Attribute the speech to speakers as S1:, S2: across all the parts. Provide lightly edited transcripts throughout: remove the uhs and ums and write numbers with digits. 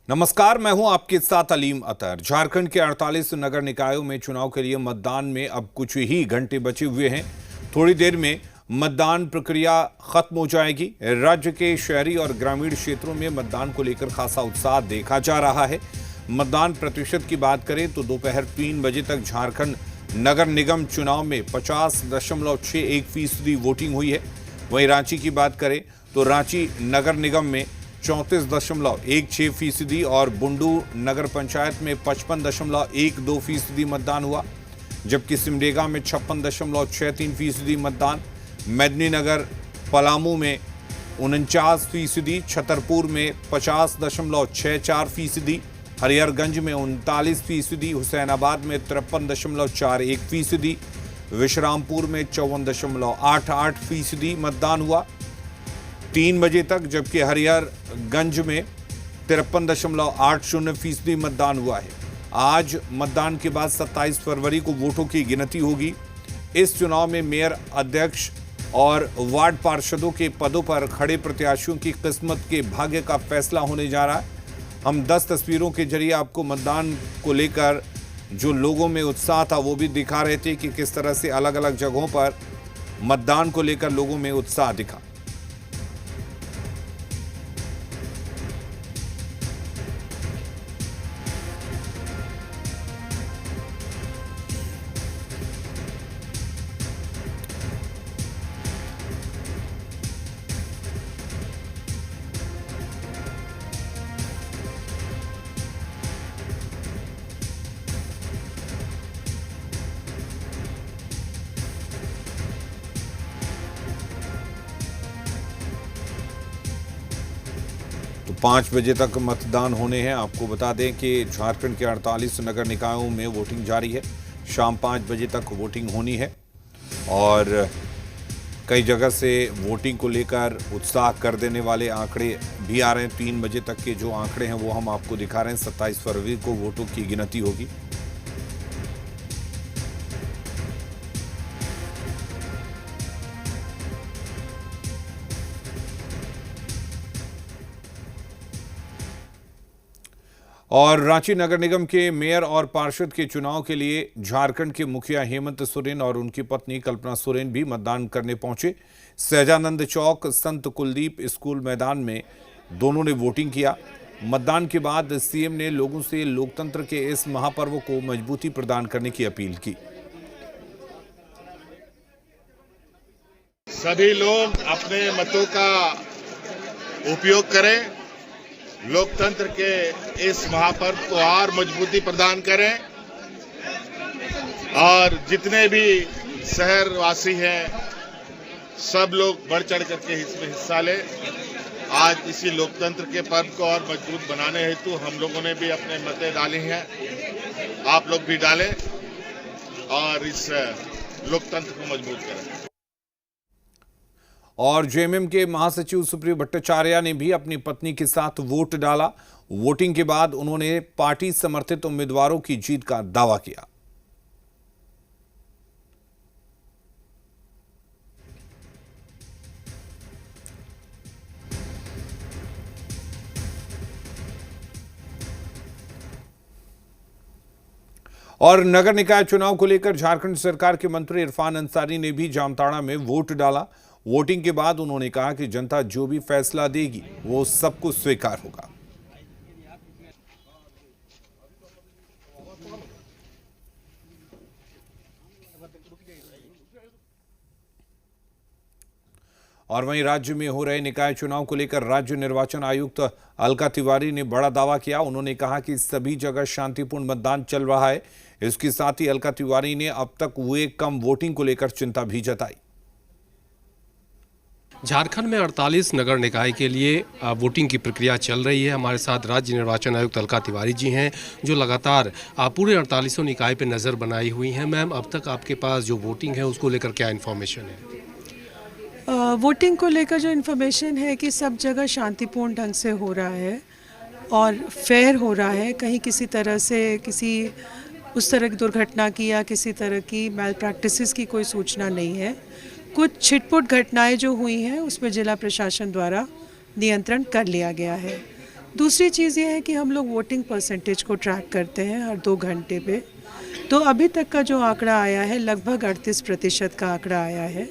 S1: नमस्कार, मैं हूं आपके साथ अलीम अतर। झारखंड के 48 नगर निकायों में चुनाव के लिए मतदान में अब कुछ ही घंटे बचे हुए हैं। थोड़ी देर में मतदान प्रक्रिया खत्म हो जाएगी। राज्य के शहरी और ग्रामीण क्षेत्रों में मतदान को लेकर खासा उत्साह देखा जा रहा है। मतदान प्रतिशत की बात करें तो दोपहर 3 बजे तक झारखंड नगर निगम चुनाव में 50.61% वोटिंग हुई है। वहीं रांची की बात करें तो रांची नगर निगम में 34.16% और बुंडू नगर पंचायत में 55.12% मतदान हुआ, जबकि सिमडेगा में 56.63% मतदान, मेदिनीनगर पलामू में 49%, छतरपुर में 50.64%, हरिहरगंज में 39%, हुसैनाबाद में 53.41%, विश्रामपुर में 54.88% मतदान हुआ 3 बजे तक, जबकि हरिहरगंज में 53.80% मतदान हुआ है। आज मतदान के बाद 27 फरवरी को वोटों की गिनती होगी। इस चुनाव में मेयर, अध्यक्ष और वार्ड पार्षदों के पदों पर खड़े प्रत्याशियों की किस्मत के भाग्य का फैसला होने जा रहा है। हम 10 तस्वीरों के जरिए आपको मतदान को लेकर जो लोगों में उत्साह था वो भी दिखा रहे थे कि किस तरह से अलग अलग जगहों पर मतदान को लेकर लोगों में उत्साह दिखा। तो 5 बजे तक मतदान होने हैं। आपको बता दें कि झारखंड के 48 नगर निकायों में वोटिंग जारी है। शाम 5 बजे तक वोटिंग होनी है और कई जगह से वोटिंग को लेकर उत्साह कर देने वाले आंकड़े भी आ रहे हैं। 3 बजे तक के जो आंकड़े हैं वो हम आपको दिखा रहे हैं। 27 फरवरी को वोटों की गिनती होगी। और रांची नगर निगम के मेयर और पार्षद के चुनाव के लिए झारखंड के मुखिया हेमंत सोरेन और उनकी पत्नी कल्पना सोरेन भी मतदान करने पहुंचे। सहजानंद चौक, संत कुलदीप स्कूल मैदान में दोनों ने वोटिंग किया। मतदान के बाद सीएम ने लोगों से लोकतंत्र के इस महापर्व को मजबूती प्रदान करने की अपील की।
S2: सभी लोग अपने मतों का उपयोग करें, लोकतंत्र के इस महापर्व को और मजबूती प्रदान करें और जितने भी शहरवासी हैं सब लोग बढ़ चढ़ करके इसमें हिस्सा लें। आज इसी लोकतंत्र के पर्व को और मजबूत बनाने हेतु हम लोगों ने भी अपने मतें डाली हैं। आप लोग भी डालें और इस लोकतंत्र को मजबूत करें।
S1: और जेएमएम के महासचिव सुप्रियो भट्टाचार्य ने भी अपनी पत्नी के साथ वोट डाला। वोटिंग के बाद उन्होंने पार्टी समर्थित उम्मीदवारों की जीत का दावा किया। और नगर निकाय चुनाव को लेकर झारखंड सरकार के मंत्री इरफान अंसारी ने भी जामताड़ा में वोट डाला। वोटिंग के बाद उन्होंने कहा कि जनता जो भी फैसला देगी वो सबको स्वीकार होगा। और वहीं राज्य में हो रहे निकाय चुनाव को लेकर राज्य निर्वाचन आयुक्त अलका तिवारी ने बड़ा दावा किया। उन्होंने कहा कि सभी जगह शांतिपूर्ण मतदान चल रहा है। इसके साथ ही अलका तिवारी ने अब तक हुए कम वोटिंग को लेकर चिंता भी जताई।
S3: झारखंड में 48 नगर निकाय के लिए वोटिंग की प्रक्रिया चल रही है। हमारे साथ राज्य निर्वाचन आयुक्त अलका तिवारी जी हैं जो लगातार पूरे 48 निकाय पे नज़र बनाई हुई हैं। मैम, अब तक आपके पास जो वोटिंग है उसको लेकर क्या इन्फॉर्मेशन है?
S4: वोटिंग को लेकर जो इन्फॉर्मेशन है कि सब जगह शांतिपूर्ण ढंग से हो रहा है और फेयर हो रहा है। कहीं किसी तरह से किसी उस तरह की दुर्घटना की या किसी तरह की मैल प्रैक्टिसेस की कोई सूचना नहीं है। कुछ छिटपुट घटनाएं जो हुई हैं उस पर जिला प्रशासन द्वारा नियंत्रण कर लिया गया है। दूसरी चीज़ ये है कि हम लोग वोटिंग परसेंटेज को ट्रैक करते हैं हर 2 घंटे पे। तो अभी तक का जो आंकड़ा आया है लगभग 38% का आंकड़ा आया है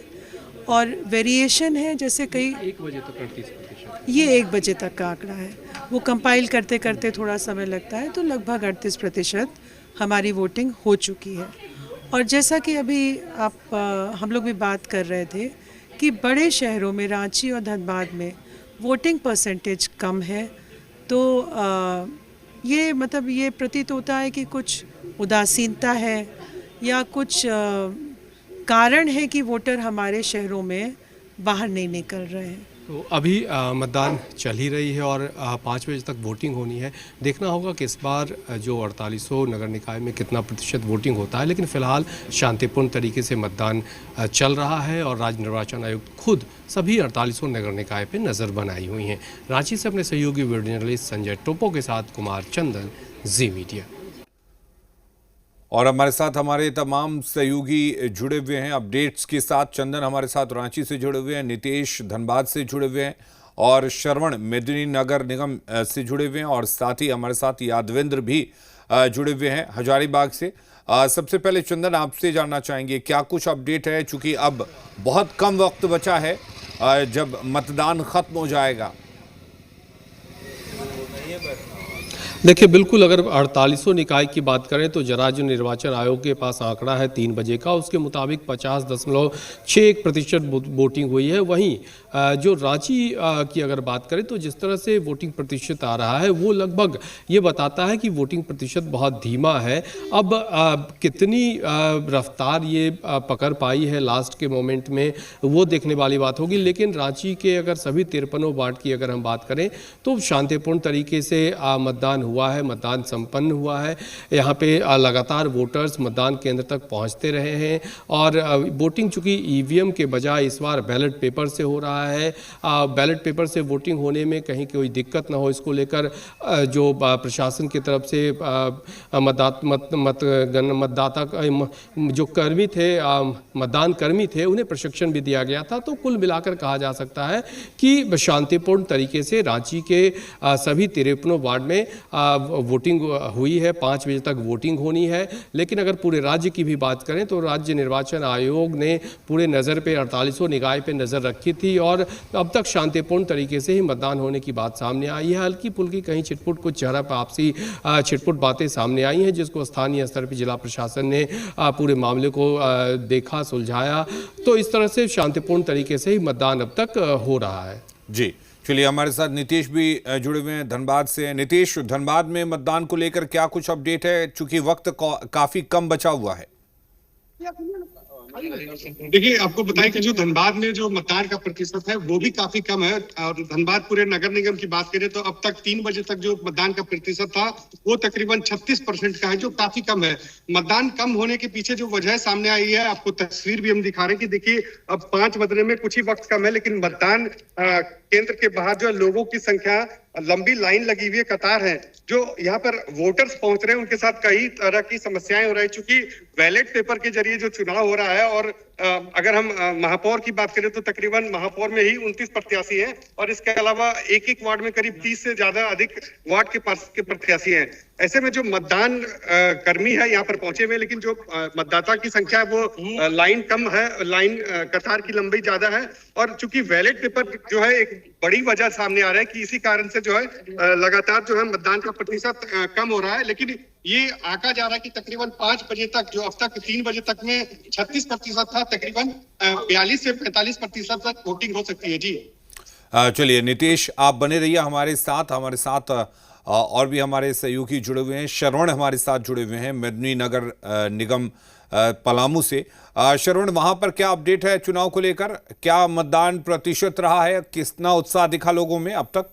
S4: और वेरिएशन है, जैसे कई
S3: 1 बजे तक 38%।
S4: ये 1 बजे तक का आंकड़ा है, वो कंपाइल करते करते थोड़ा समय लगता है, तो लगभग 38% हमारी वोटिंग हो चुकी है। और जैसा कि अभी हम लोग भी बात कर रहे थे कि बड़े शहरों में रांची और धनबाद में वोटिंग परसेंटेज कम है, तो ये मतलब ये प्रतीत होता है कि कुछ उदासीनता है या कुछ कारण है कि वोटर हमारे शहरों में बाहर नहीं निकल रहे हैं।
S3: तो अभी मतदान चल ही रही है और 5 बजे तक वोटिंग होनी है। देखना होगा कि इस बार जो 4800 नगर निकाय में कितना प्रतिशत वोटिंग होता है, लेकिन फिलहाल शांतिपूर्ण तरीके से मतदान चल रहा है और राज्य निर्वाचन आयुक्त खुद सभी 4800 नगर निकाय पे नज़र बनाई हुई हैं। रांची से अपने सहयोगी वीडियो जर्नलिस्ट संजय टोपो के साथ कुमार चंदन, जी मीडिया।
S1: और हमारे साथ हमारे तमाम सहयोगी जुड़े हुए हैं अपडेट्स के साथ। चंदन हमारे साथ रांची से जुड़े हुए हैं, नितेश धनबाद से जुड़े हुए हैं और श्रवण मेदिनीनगर निगम से जुड़े हुए हैं और साथ ही हमारे साथ यादवेंद्र भी जुड़े हुए हैं हजारीबाग से। सबसे पहले चंदन आपसे जानना चाहेंगे क्या कुछ अपडेट है, चूंकि अब बहुत कम वक्त बचा है जब मतदान खत्म हो जाएगा।
S3: देखिए, बिल्कुल अगर 4800 निकाय की बात करें तो राज्य निर्वाचन आयोग के पास आंकड़ा है 3 बजे का, उसके मुताबिक 50.61% वोटिंग हुई है। वहीं जो रांची की अगर बात करें तो जिस तरह से वोटिंग प्रतिशत आ रहा है वो लगभग ये बताता है कि वोटिंग प्रतिशत बहुत धीमा है। अब कितनी रफ्तार ये पकड़ पाई है लास्ट के मोमेंट में, वो देखने वाली बात होगी। लेकिन रांची के अगर सभी 53 वार्ड की अगर हम बात करें तो शांतिपूर्ण तरीके से मतदान हुआ है, मतदान संपन्न हुआ है। यहाँ पे लगातार वोटर्स मतदान केंद्र तक पहुँचते रहे हैं और वोटिंग चूँकि ईवीएम के बजाय इस बार बैलेट पेपर से हो रहा है। बैलेट पेपर से वोटिंग होने में कहीं कोई दिक्कत ना हो, इसको लेकर जो प्रशासन की तरफ से मतदाता जो कर्मी थे, मतदान कर्मी थे, उन्हें प्रशिक्षण भी दिया गया था। तो कुल मिलाकर कहा जा सकता है कि शांतिपूर्ण तरीके से रांची के सभी 53 वार्ड में वोटिंग हुई है। 5 बजे तक वोटिंग होनी है। लेकिन अगर पूरे राज्य की भी बात करें तो राज्य निर्वाचन आयोग ने पूरे नज़र पे 4800 निकाय पे नज़र रखी थी और अब तक शांतिपूर्ण तरीके से ही मतदान होने की बात सामने आई है। हल्की फुल्की कहीं छिटपुट कुछ चेहरा पर आपसी छिटपुट बातें सामने आई हैं, जिसको स्थानीय स्तर पर जिला प्रशासन ने पूरे मामले को देखा, सुलझाया। तो इस तरह से शांतिपूर्ण तरीके से ही मतदान अब तक हो रहा है।
S1: जी चलिए, हमारे साथ नितेश भी जुड़े हुए हैं धनबाद से। नितेश, धनबाद में मतदान को लेकर क्या कुछ अपडेट है, चूंकि वक्त काफी कम बचा हुआ है?
S5: देखिए, आपको बताएं कि जो धनबाद में जो मतदान का प्रतिशत है वो भी काफी कम है और धनबाद पूरे नगर निगम की बात करें तो अब तक 3 बजे तक जो मतदान का प्रतिशत था वो तकरीबन 36% का है, जो काफी कम है। मतदान कम होने के पीछे जो वजह सामने आई है, आपको तस्वीर भी हम दिखा रहे हैं कि देखिए अब 5 बजने में कुछ ही वक्त कम है, लेकिन मतदान केंद्र के बाहर जो लोगों की संख्या, लंबी लाइन लगी हुई है, कतार है। जो यहाँ पर वोटर्स पहुंच रहे हैं उनके साथ कई तरह की समस्याएं हो रही है, चूंकि बैलेट पेपर के जरिए जो चुनाव हो रहा है और अगर हम महापौर की बात करें तो तकरीबन महापौर में ही 29 प्रत्याशी हैं और इसके अलावा एक वार्ड में करीब 30 से ज्यादा अधिक वार्ड के पास के प्रत्याशी हैं। ऐसे में जो मतदान कर्मी है यहाँ पर पहुंचे हुए, लेकिन जो मतदाता की संख्या है वो लाइन कम है, लाइन कतार की लंबाई ज्यादा है और चूंकि बैलेट पेपर जो है एक बड़ी वजह सामने आ रहा है कि इसी कारण से जो है लगातार जो है मतदान का प्रतिशत कम हो रहा है। लेकिन ये आंका जा रहा है कि तकरीबन 5 बजे तक, जो अब तक 3 बजे तक में 36% था, तकरीबन 42 से 45% तक वोटिंग हो सकती है। जी
S1: चलिए नितेश, आप बने रहिए हमारे साथ और भी हमारे सहयोगी जुड़े हुए हैं। श्रवण हमारे साथ जुड़े हुए हैं मेदिनीनगर निगम पलामू से। श्रवण, वहां पर क्या अपडेट है चुनाव को लेकर? क्या मतदान प्रतिशत रहा है, कितना उत्साह दिखा लोगों में अब तक?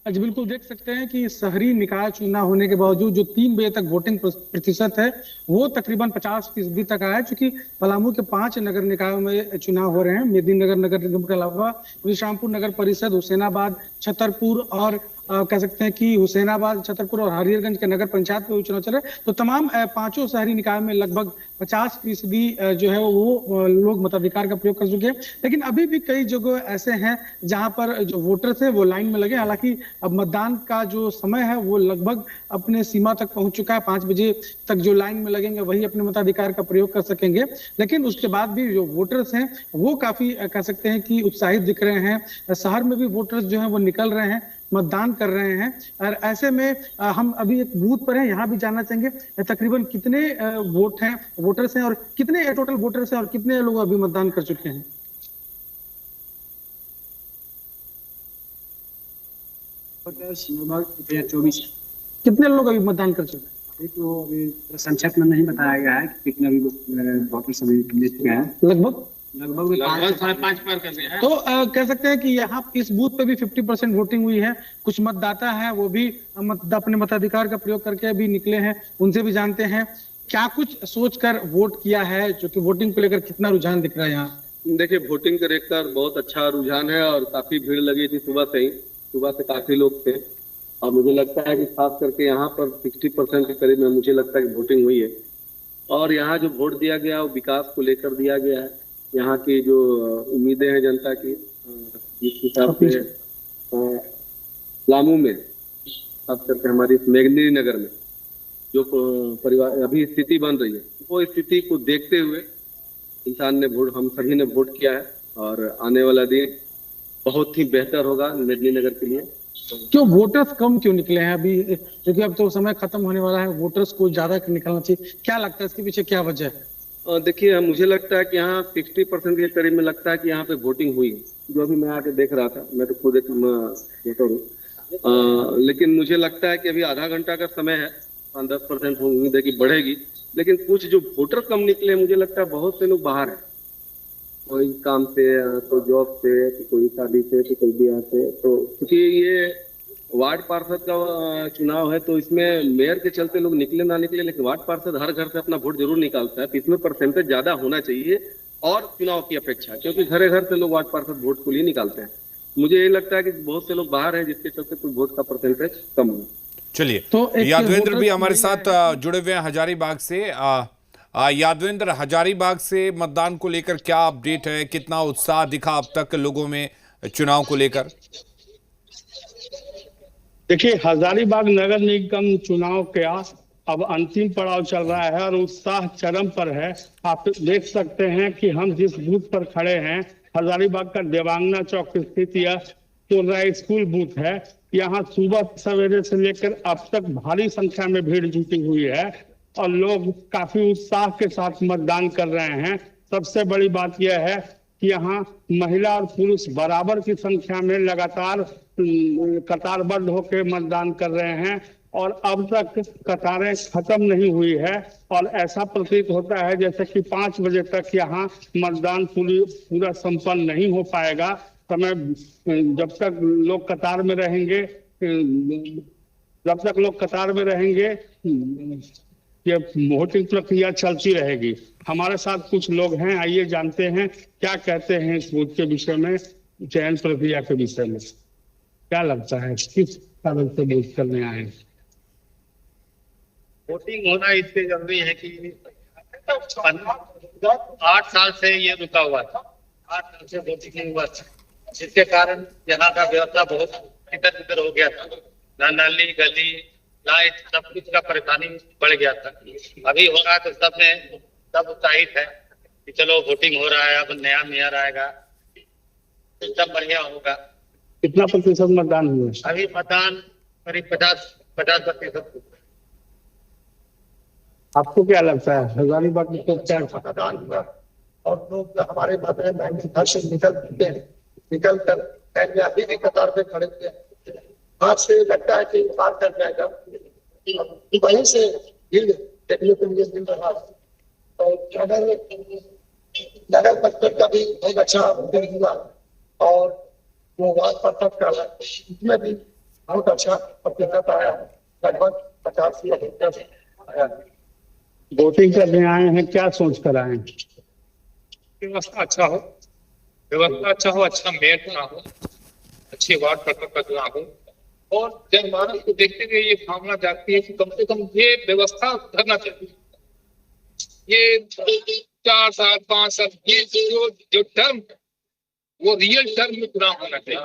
S6: आज बिल्कुल देख सकते हैं कि शहरी निकाय चुनाव होने के बावजूद जो 3 बजे तक वोटिंग प्रतिशत है वो तकरीबन 50% तक आया है। चूंकि पलामू के 5 नगर निकायों में चुनाव हो रहे हैं, मेदिनीनगर नगर निगम के अलावा विश्रामपुर नगर परिषद, हुसैनाबाद, छतरपुर और कह सकते हैं कि हुसैनाबाद, छतरपुर और हरिहरगंज के नगर पंचायत में चुनाव चल रहे हैं, तो तमाम पांचों शहरी निकाय में लगभग 50% जो है वो लोग मताधिकार का प्रयोग कर चुके हैं। लेकिन अभी भी कई जगह ऐसे हैं जहां पर जो वोटर्स है वो लाइन में लगे। हालांकि अब मतदान का जो समय है वो लगभग अपने सीमा तक पहुंच चुका है। 5 बजे तक जो लाइन में लगेंगे वही अपने मताधिकार का प्रयोग कर सकेंगे। लेकिन उसके बाद भी जो वोटर्स हैं वो काफी कह सकते हैं कि उत्साहित दिख रहे हैं। शहर में भी वोटर्स जो हैं वो निकल रहे हैं, मतदान कर रहे हैं। और ऐसे में हम अभी एक बूथ पर हैं, यहाँ भी जानना चाहेंगे तकरीबन कितने वोटर्स हैं और कितने टोटल वोटर्स हैं और कितने लोग अभी मतदान कर चुके हैं।
S7: लगभग 24
S6: कितने लोग अभी मतदान कर चुके हैं?
S7: अभी संक्षेप में नहीं बताया गया है कि कितने वोटर्स अभी लिस्ट में हैं।
S6: लगभग
S7: 5.5 पार कर गए हैं।
S6: तो कह सकते हैं कि यहाँ इस बूथ पे भी 50% वोटिंग हुई है। कुछ मतदाता हैं वो भी अपने मताधिकार का प्रयोग करके भी निकले हैं, उनसे भी जानते हैं क्या कुछ सोचकर वोट किया है, जो कि वोटिंग को लेकर कितना रुझान दिख रहा है यहाँ।
S8: देखिए, वोटिंग को लेकर बहुत अच्छा रुझान है और काफी भीड़ लगी थी सुबह से काफी लोग थे। और मुझे लगता है कि खास करके यहाँ पर 60% के करीब में मुझे लगता है कि वोटिंग हुई है। और यहाँ जो वोट दिया गया वो विकास को लेकर दिया गया है। यहाँ की जो उम्मीदें हैं जनता की, जिस हिसाब से लामू में खास करके हमारी मेघनी नगर में जो परिवार अभी स्थिति बन रही है, वो स्थिति को देखते हुए हम सभी ने वोट किया है। और आने वाला दिन बहुत ही बेहतर होगा मेघनी नगर के लिए।
S6: क्यों वोटर्स कम क्यों निकले हैं अभी, क्योंकि अब तो समय खत्म होने वाला है, वोटर्स को ज्यादा निकलना चाहिए, क्या लगता है इसके पीछे क्या वजह है?
S8: देखिए, मुझे लगता है कि यहाँ 60% के करीब में लगता है कि यहाँ पे वोटिंग हुई, जो अभी मैं आके देख रहा था। मैं तो खुद एक वोटर हूँ, लेकिन मुझे लगता है कि अभी आधा घंटा का समय है, 10% उम्मीद है कि बढ़ेगी। लेकिन कुछ जो वोटर कम निकले, मुझे लगता है बहुत से लोग बाहर हैं, कोई काम से, कोई जॉब से, कोई शादी से, कोई ब्याह से। तो क्योंकि ये वार्ड पार्षद का चुनाव है तो इसमें मेयर के चलते लोग निकले ना निकले, लेकिन वार्ड पार्षद हर घर से अपना वोट जरूर निकालता है। तो इसमें परसेंटेज ज्यादा होना चाहिए और चुनाव की अपेक्षा, क्योंकि घर घर से लोग वार्ड पार्षद वोट के लिए निकालते हैं। मुझे ये लगता है कि बहुत से लोग बाहर हैं जिसके चलते कुछ वोट का परसेंटेज कम है।
S1: चलिए,
S6: तो
S1: यादवेंद्र भी हमारे साथ जुड़े हुए हैं हजारीबाग से। यादवेंद्र, हजारीबाग से मतदान को लेकर क्या अपडेट है, कितना उत्साह दिखा अब तक लोगों में चुनाव को लेकर?
S9: देखिए, हजारीबाग नगर निगम चुनाव का अब अंतिम पड़ाव चल रहा है और उत्साह चरम पर है। आप देख सकते हैं कि हम जिस बूथ पर खड़े हैं, हजारीबाग का देवांगना चौक स्थित यह तोर्रा स्कूल बूथ है। यहाँ सुबह सवेरे से लेकर अब तक भारी संख्या में भीड़ जुटी हुई है और लोग काफी उत्साह के साथ मतदान कर रहे हैं। सबसे बड़ी बात यह है कि यहाँ महिला और पुरुष बराबर की संख्या में लगातार कतारबद्ध होकर मतदान कर रहे हैं और अब तक कतारें खत्म नहीं हुई है। और ऐसा प्रतीत होता है जैसे कि 5 बजे तक यहाँ मतदान पूरा संपन्न नहीं हो पाएगा। समय जब तक लोग कतार में रहेंगे ये वोटिंग प्रक्रिया चलती रहेगी। हमारे साथ कुछ लोग हैं, आइए जानते हैं क्या कहते हैं इस वोट के विषय में, चयन प्रक्रिया के विषय में। क्या लगता है किस कारण से वोट करने आए?
S10: वोटिंग होना इसलिए जरूरी है कि 8 साल से ये रुका हुआ था, 8 साल से वोटिंग नहीं हुआ था, जिसके कारण यहाँ का व्यवस्था बहुत इधर उधर हो गया था। नाली गली लाइट सब कुछ का परेशानी बढ़ गया था। अभी हो रहा है तो सब उत्साहित है कि चलो वोटिंग हो रहा है, अब नया मेयर आएगा, सब बढ़िया होगा।
S9: कितना प्रतिशत मतदान हुआ?
S10: अभी मतदान करीब 50%।
S9: आपको क्या लगता है हजारीबाग में क्या
S11: मतदान हुआ और लोग हमारे घर से निकल कर अभी भी कतार में खड़े थे। आज से लगता है कि पार कर जाएगा, वहीं से भीड़ देखने को लिए मिल रहा है। और नगर परिषद का भी बहुत अच्छा हुआ और वो वार्ड पार्षद का इसमें भी बहुत अच्छा प्रतिशत आया, लगभग 50% आया।
S9: वोटिंग करने आए हैं, क्या सोच कर आए हैं?
S10: व्यवस्था अच्छा हो, अच्छा मेयर चुनाव हो, अच्छी वार्ड पार्षद का चुनाव हो और जनमानस को देखते हुए ये भावना जागती है कि कम से कम ये व्यवस्था करना चाहिए। ये 4 साल 5 साल ये जो टर्म वो रियल टर्म में चुनाव होना चाहिए।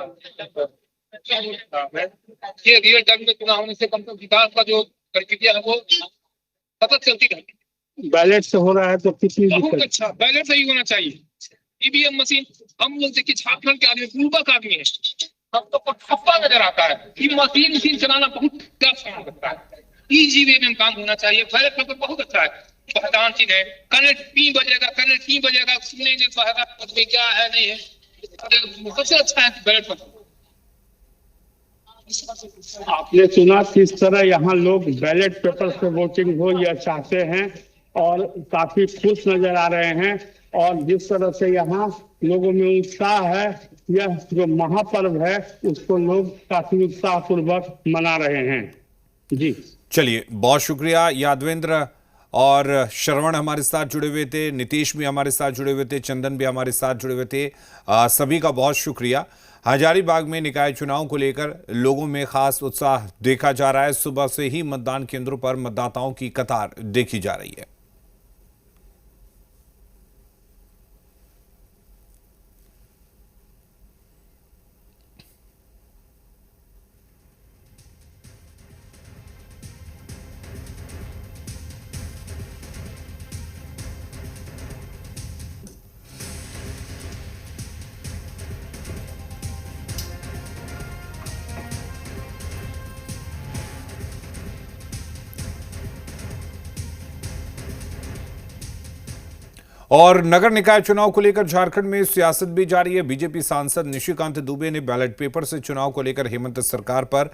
S10: ये रियल टर्म में चुनाव होने से कम से कम विकास का जो प्रक्रिया है वो सतत चलती रहेगी।
S9: बैलेट से हो रहा है तो किसी
S10: बहुत अच्छा बैलेट सही होना चाहिए। ईवीएम मशीन हम लोग देखिए झारखंड के आदमी पूर्वक आदमी है, हम तो ठप्पा नजर आता है कि मशीन चलाना बहुत आसान लगता है। इजी वे में काम होना चाहिए। बैलेट पेपर बहुत अच्छा है, पहचान चीज है। कल 3 बजेगा सुनेंगे क्या है नहीं है, सबसे अच्छा है बैलेट पेपर।
S9: आपने सुना किस तरह यहाँ लोग बैलेट पेपर से वोटिंग हो यह चाहते हैं और काफी खुश नजर आ रहे हैं। और जिस तरह से यहाँ लोगों में उत्साह है, यह जो महापर्व है उसको लोग काफी उत्साह पूर्वक मना रहे हैं। जी
S1: चलिए, बहुत शुक्रिया यादवेंद्र और श्रवण हमारे साथ जुड़े हुए थे, नीतीश भी हमारे साथ जुड़े हुए थे, चंदन भी हमारे साथ जुड़े हुए थे। सभी का बहुत शुक्रिया। हजारीबाग में निकाय चुनाव को लेकर लोगों में खास उत्साह देखा जा रहा है। सुबह से ही मतदान केंद्रों पर मतदाताओं की कतार देखी जा रही है। और नगर निकाय चुनाव को लेकर झारखंड में सियासत भी जारी है। बीजेपी सांसद निशिकांत दुबे ने बैलेट पेपर से चुनाव को लेकर हेमंत सरकार पर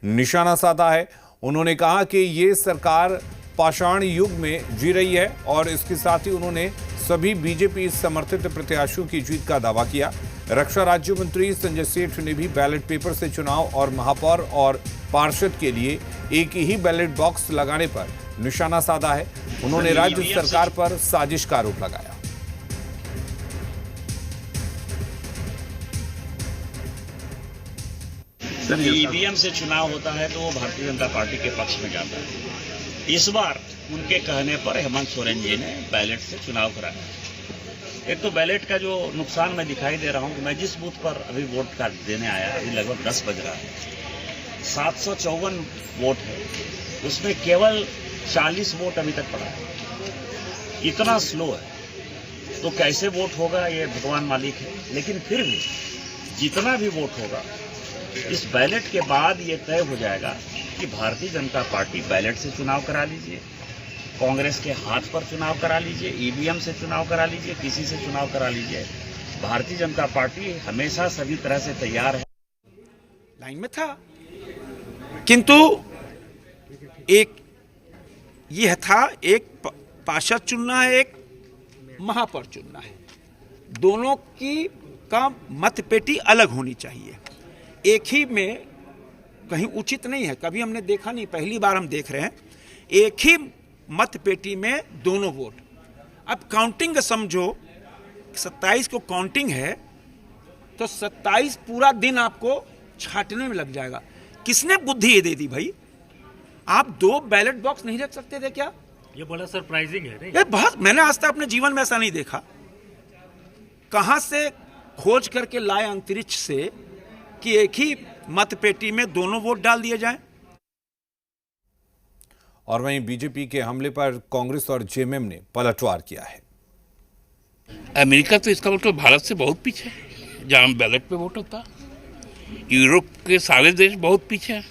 S1: निशाना साधा है। उन्होंने कहा कि ये सरकार पाषाण युग में जी रही है और इसके साथ ही उन्होंने सभी बीजेपी समर्थित प्रत्याशियों की जीत का दावा किया। रक्षा राज्य मंत्री संजय सेठ ने भी बैलेट पेपर से चुनाव और महापौर और पार्षद के लिए एक ही बैलेट बॉक्स लगाने पर निशाना साधा है। उन्होंने राज्य सरकार पर साजिश का आरोप लगाया।
S12: सर, ईवीएम से चुनाव होता है तो वो भारतीय जनता पार्टी के पक्ष में जाता है। इस बार उनके कहने पर हेमंत सोरेन जी ने बैलेट से चुनाव कराया। एक तो बैलेट का जो नुकसान मैं दिखाई दे रहा हूँ, मैं जिस बूथ पर अभी वोट का देने आया, अभी लगभग 10 बज रहा है, 754 वोट है, उसमें केवल 40 वोट अभी तक पड़ा है। इतना स्लो है तो कैसे वोट होगा ये भगवान मालिक है। लेकिन फिर भी जितना भी वोट होगा इस बैलेट के बाद ये तय हो जाएगा कि भारतीय जनता पार्टी बैलेट से चुनाव करा लीजिए, कांग्रेस के हाथ पर चुनाव करा लीजिए, ईवीएम से चुनाव करा लीजिए, किसी से चुनाव करा लीजिए, भारतीय जनता पार्टी हमेशा सभी तरह से तैयार है।
S13: लाइन में था, किंतु एक यह था, एक पार्षद चुनना है, एक महापौर चुनना है। दोनों की का मतपेटी अलग होनी चाहिए। एक ही में कहीं उचित नहीं है, कभी हमने देखा नहीं, पहली बार हम देख रहे हैं। एक ही मतपेटी में दोनों वोट। अब काउंटिंग समझो, 27 को काउंटिंग है तो 27 पूरा दिन आपको छांटने में लग जाएगा। किसने बुद्धि ये दे दी भाई? आप 2 बैलेट बॉक्स नहीं रख सकते थे क्या?
S14: ये बड़ा सरप्राइजिंग है।
S13: ये बहुत, मैंने आज तक अपने जीवन में ऐसा नहीं देखा। कहां से खोज करके लाए अंतरिक्ष से कि एक ही मतपेटी में दोनों वोट डाल दिए जाएं?
S1: और वहीं बीजेपी के हमले पर कांग्रेस और जेएमएम ने पलटवार किया है।
S15: अमेरिका तो इसका मतलब भारत से बहुत पीछे है, जहां बैलेट पे वोट होता। यूरोप के सारे देश बहुत पीछे हैं,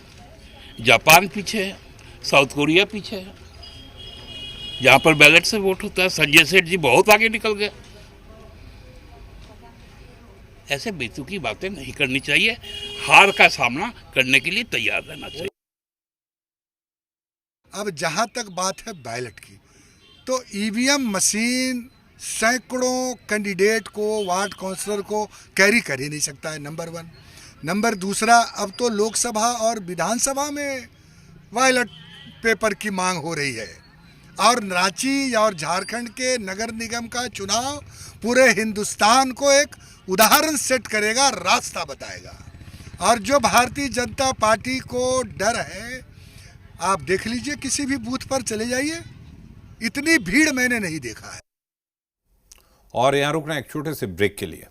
S15: जापान पीछे है, साउथ कोरिया पीछे है, जहां पर बैलेट से वोट होता है। संजय सेठ जी बहुत आगे निकल गए। ऐसे बेतुकी बातें नहीं करनी चाहिए। हार का सामना करने के लिए तैयार रहना चाहिए।
S16: अब जहां तक बात है बैलेट की, तो ईवीएम मशीन सैकड़ों कैंडिडेट को, वार्ड काउंसलर को कैरी कर ही नहीं सकता है, नंबर 1। नंबर दूसरा, अब तो लोकसभा और विधानसभा में बैलेट पेपर की मांग हो रही है। और रांची और झारखंड के नगर निगम का चुनाव पूरे हिंदुस्तान को एक उदाहरण सेट करेगा, रास्ता बताएगा। और जो भारतीय जनता पार्टी को डर है, आप देख लीजिए, किसी भी बूथ पर चले जाइए, इतनी भीड़ मैंने नहीं देखा है।
S1: और यहां रुकना एक छोटे से ब्रेक के लिए।